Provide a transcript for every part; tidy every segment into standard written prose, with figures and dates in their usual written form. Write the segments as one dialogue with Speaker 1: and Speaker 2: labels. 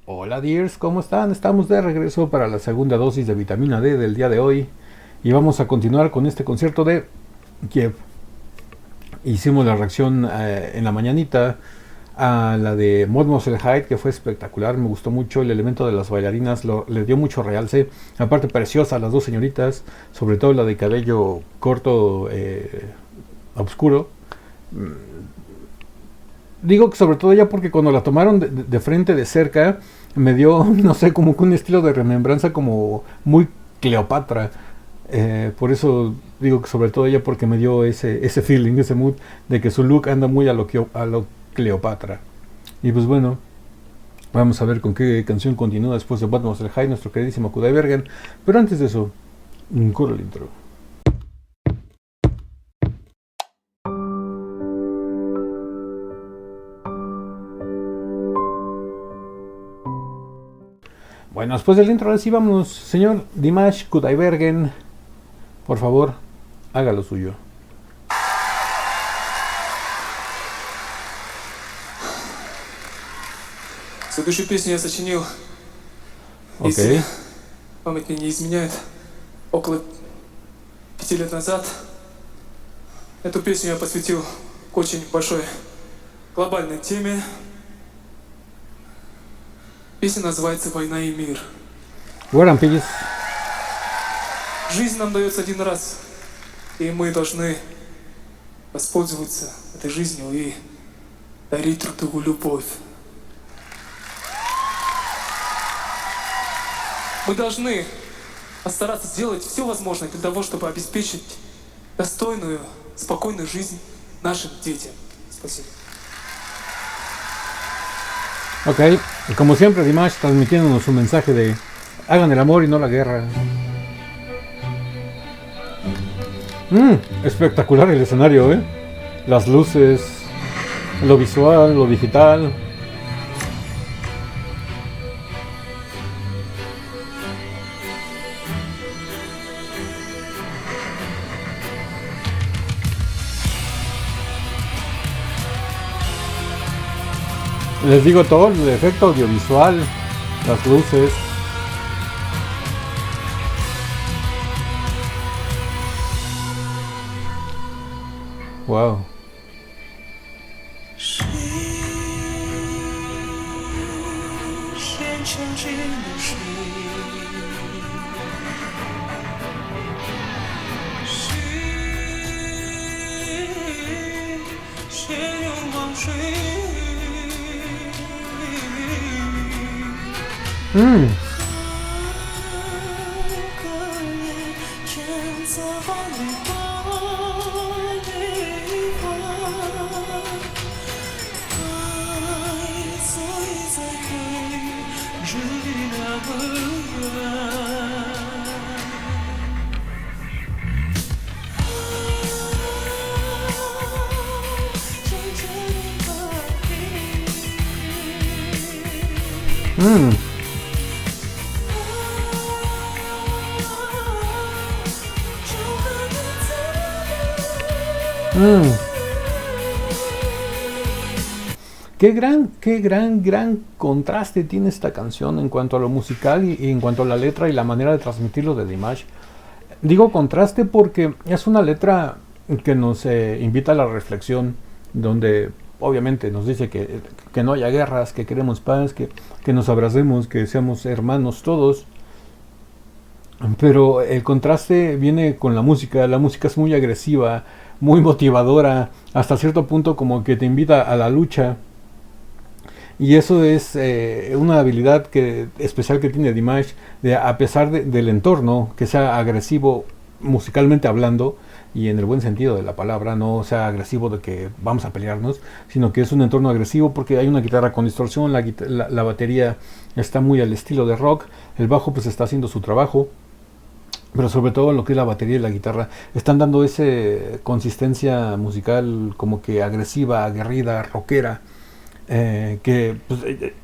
Speaker 1: Hola dears, ¿cómo están? Estamos de regreso para la segunda dosis de vitamina D del día de hoy y vamos a continuar con este concierto de Kiev. Hicimos la reacción en la mañanita a la de Mademoiselle que fue espectacular, me gustó mucho el elemento de las bailarinas, le dio mucho realce, aparte preciosas las dos señoritas, sobre todo la de cabello corto, oscuro. Digo que sobre todo ya porque cuando la tomaron de frente, de cerca, me dio, no sé, como que un estilo de remembranza como muy Cleopatra. Por eso digo que sobre todo ella porque me dio ese feeling, ese mood de que su look anda muy a lo Cleopatra. Y pues bueno, vamos a ver con qué canción continúa después de Batman el High, nuestro queridísimo Kudai Bergen. Pero antes de eso, un coro el intro. Bueno, después del intro, ahora sí vámonos. Señor Dimash Kudaibergen, por favor, haga lo suyo.
Speaker 2: Следующую песню я сочинил,
Speaker 1: Ok.
Speaker 2: если память мне не изменяет, около 5 лет назад. Эту песню я посвятил к очень большой глобальной теме. Песня называется «Война и мир».
Speaker 1: War and Peace.
Speaker 2: Жизнь нам дается один раз, и мы должны воспользоваться этой жизнью и дарить друг другу любовь. Мы должны постараться сделать все возможное для того, чтобы обеспечить достойную, спокойную жизнь нашим детям. Спасибо.
Speaker 1: Ok. Y como siempre, Dimash transmitiéndonos un mensaje de hagan el amor y no la guerra. Espectacular el escenario, ¿eh? Las luces, lo visual, lo digital. Les digo todo, el efecto audiovisual, las luces. Wow. Mm. Mm. Mm. Qué gran contraste tiene esta canción en cuanto a lo musical y en cuanto a la letra y la manera de transmitirlo de Dimash. Digo contraste porque es una letra que nos invita a la reflexión, donde obviamente nos dice que no haya guerras, que queremos paz, que nos abracemos, que seamos hermanos todos. Pero el contraste viene con la música es muy agresiva, muy motivadora, hasta cierto punto como que te invita a la lucha. Y eso es una habilidad especial que tiene Dimash, a pesar del entorno, que sea agresivo musicalmente hablando, y en el buen sentido de la palabra, no sea agresivo de que vamos a pelearnos, sino que es un entorno agresivo porque hay una guitarra con distorsión, la batería está muy al estilo de rock, el bajo pues está haciendo su trabajo, pero sobre todo lo que es la batería y la guitarra están dando esa consistencia musical como que agresiva, aguerrida, rockera. Que pues,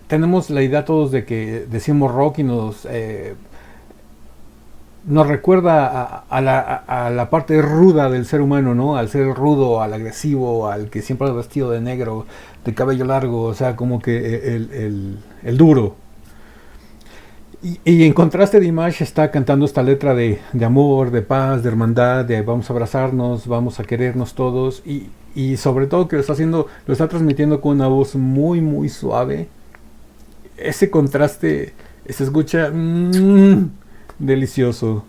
Speaker 1: tenemos la idea todos de que decimos rock y nos recuerda a la parte ruda del ser humano, ¿no? Al ser rudo, al agresivo, al que siempre es vestido de negro, de cabello largo, o sea, como que el duro. Y en contraste, Dimash está cantando esta letra de amor, de paz, de hermandad, de vamos a abrazarnos, vamos a querernos todos. Y sobre todo que lo está haciendo, lo está transmitiendo con una voz muy, muy suave. Ese contraste se escucha delicioso.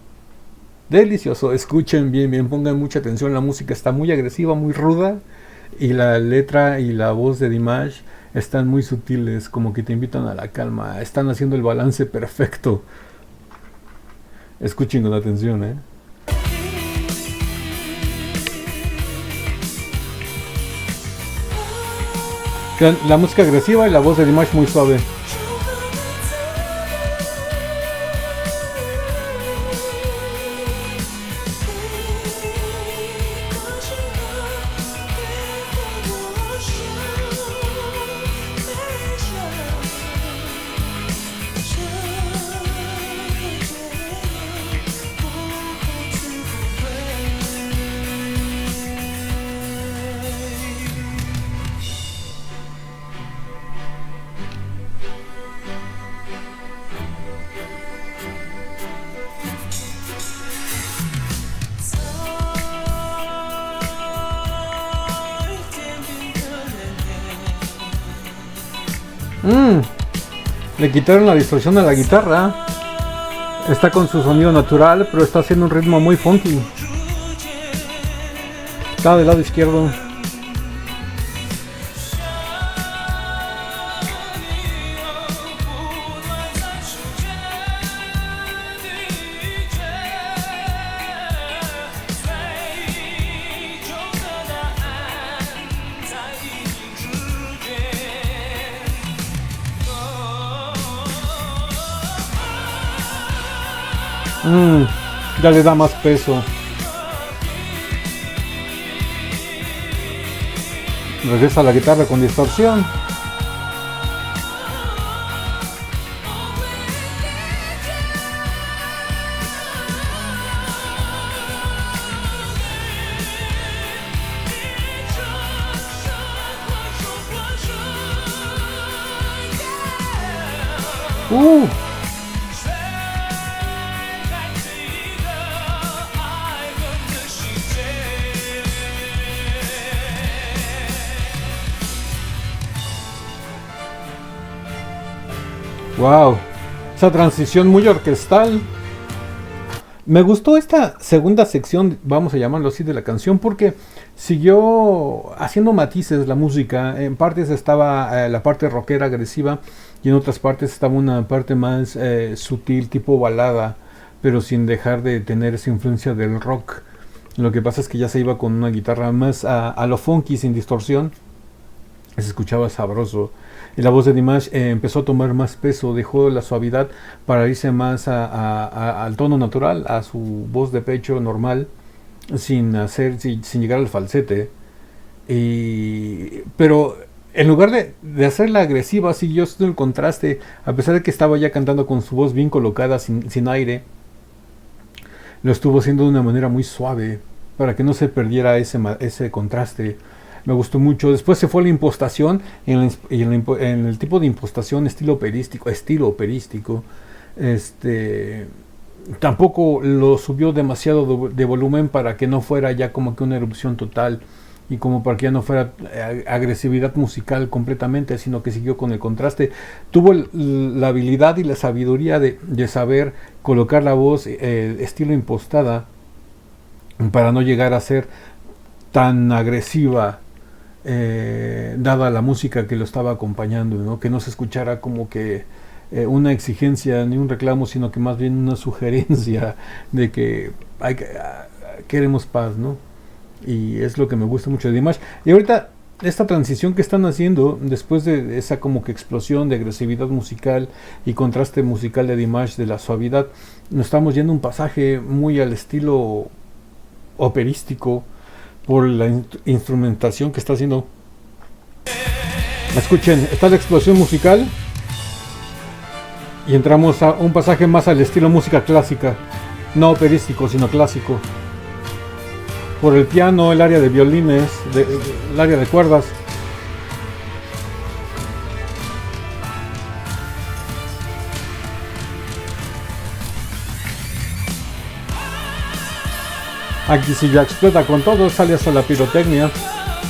Speaker 1: Delicioso. Escuchen bien, bien, pongan mucha atención. La música está muy agresiva, muy ruda. Y la letra y la voz de Dimash están muy sutiles, como que te invitan a la calma. Están haciendo el balance perfecto. Escuchen con atención, ¿eh? La música agresiva y la voz de Dimash muy suave. Le quitaron la distorsión a la guitarra. Está con su sonido natural, pero está haciendo un ritmo muy funky. Está del lado izquierdo. Ya le da más peso. Regresa la guitarra con distorsión. Wow, esa transición muy orquestal. Me gustó esta segunda sección, vamos a llamarlo así, de la canción, porque siguió haciendo matices la música. En partes estaba la parte rockera agresiva y en otras partes estaba una parte más sutil, tipo balada, pero sin dejar de tener esa influencia del rock. Lo que pasa es que ya se iba con una guitarra más a lo funky, sin distorsión. Se escuchaba sabroso. Y la voz de Dimash empezó a tomar más peso, dejó la suavidad para irse más al tono natural, a su voz de pecho normal, sin llegar al falsete. Pero en lugar de hacerla agresiva, siguió haciendo el contraste, a pesar de que estaba ya cantando con su voz bien colocada, sin aire. Lo estuvo haciendo de una manera muy suave, para que no se perdiera ese contraste. Me gustó mucho. Después se fue a la impostación, en el tipo de impostación estilo operístico. Tampoco lo subió demasiado de volumen para que no fuera ya como que una erupción total y como para que ya no fuera agresividad musical completamente, sino que siguió con el contraste. Tuvo la habilidad y la sabiduría de saber colocar la voz estilo impostada para no llegar a ser tan agresiva, dada la música que lo estaba acompañando, ¿no? Que no se escuchara como que una exigencia ni un reclamo, sino que más bien una sugerencia de que queremos paz, ¿no? Y es lo que me gusta mucho de Dimash. Y ahorita esta transición que están haciendo después de esa como que explosión de agresividad musical y contraste musical de Dimash, de la suavidad, nos estamos yendo un pasaje muy al estilo operístico, por la instrumentación que está haciendo. Escuchen, está la explosión musical y entramos a un pasaje más al estilo música clásica, no operístico sino clásico. Por el piano, el área de violines, el área de cuerdas. Aquí si ya explota con todo, sale hasta la pirotecnia.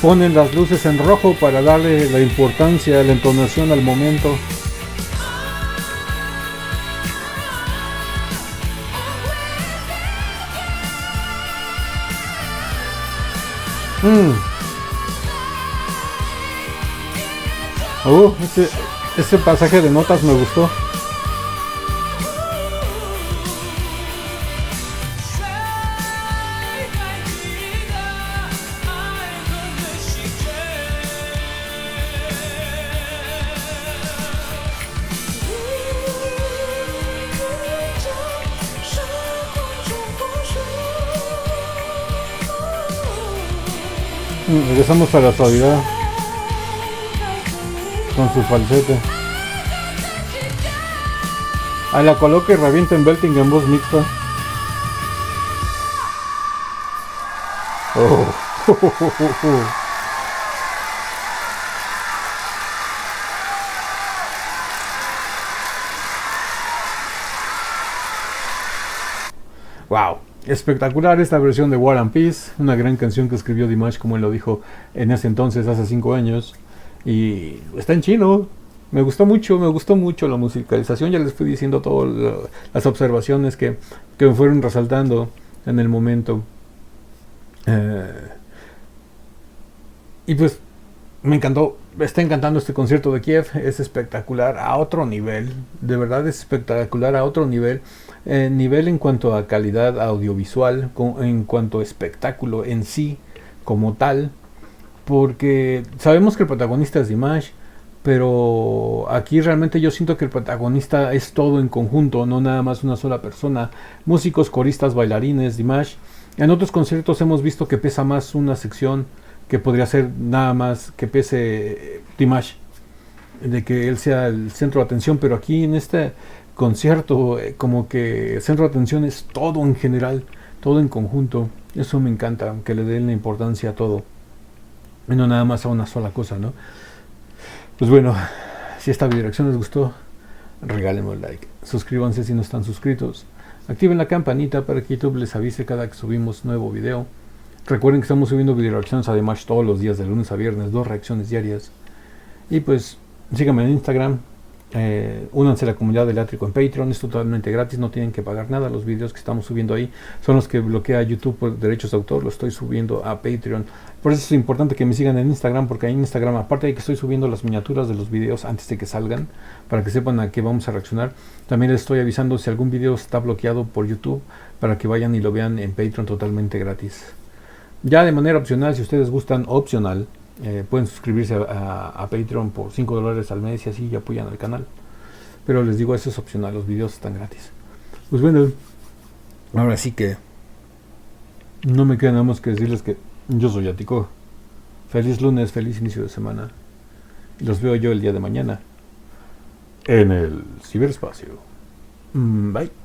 Speaker 1: Ponen las luces en rojo para darle la importancia, la entonación al momento. Ese pasaje de notas me gustó. Regresamos a la suavidad con su falsete. Ahí la coloca y revienta en belting en voz mixta. Wow, espectacular esta versión de War and Peace, una gran canción que escribió Dimash, como él lo dijo en ese entonces, hace 5 años, y está en chino. Me gustó mucho la musicalización. Ya les fui diciendo todas las observaciones que me fueron resaltando en el momento. Y pues me encantó, me está encantando este concierto de Kiev. Es espectacular a otro nivel, de verdad es espectacular a otro nivel. Nivel en cuanto a calidad audiovisual, en cuanto a espectáculo en sí como tal, porque sabemos que el protagonista es Dimash, pero aquí realmente yo siento que el protagonista es todo en conjunto, no nada más una sola persona. Músicos, coristas, bailarines, Dimash. En otros conciertos hemos visto que pesa más una sección, que podría ser nada más que pese Dimash, de que él sea el centro de atención, pero aquí en este concierto como que el centro de atención es todo en general, todo en conjunto. Eso me encanta, que le den la importancia a todo y no nada más a una sola cosa, ¿no? Pues bueno, si esta videoreacción les gustó, regálenme un like, suscríbanse si no están suscritos, activen la campanita para que YouTube les avise cada que subimos nuevo video. Recuerden que estamos subiendo videoreacciones además todos los días de lunes a viernes, 2 reacciones diarias. Y pues síganme en Instagram, únanse a la comunidad del Átrico en Patreon, es totalmente gratis, no tienen que pagar nada. Los videos que estamos subiendo ahí son los que bloquea YouTube por derechos de autor, los estoy subiendo a Patreon. Por eso es importante que me sigan en Instagram, porque ahí en Instagram, aparte de que estoy subiendo las miniaturas de los videos antes de que salgan, para que sepan a qué vamos a reaccionar, también les estoy avisando si algún video está bloqueado por YouTube, para que vayan y lo vean en Patreon totalmente gratis. Ya de manera opcional, si ustedes gustan, opcional, pueden suscribirse a Patreon por $5 al mes y así ya apoyan al canal. Pero les digo, eso es opcional, los videos están gratis. Pues bueno, ahora sí que no me queda nada más que decirles que yo soy Ático. Feliz lunes, feliz inicio de semana. Y los veo yo el día de mañana en el ciberespacio. Bye.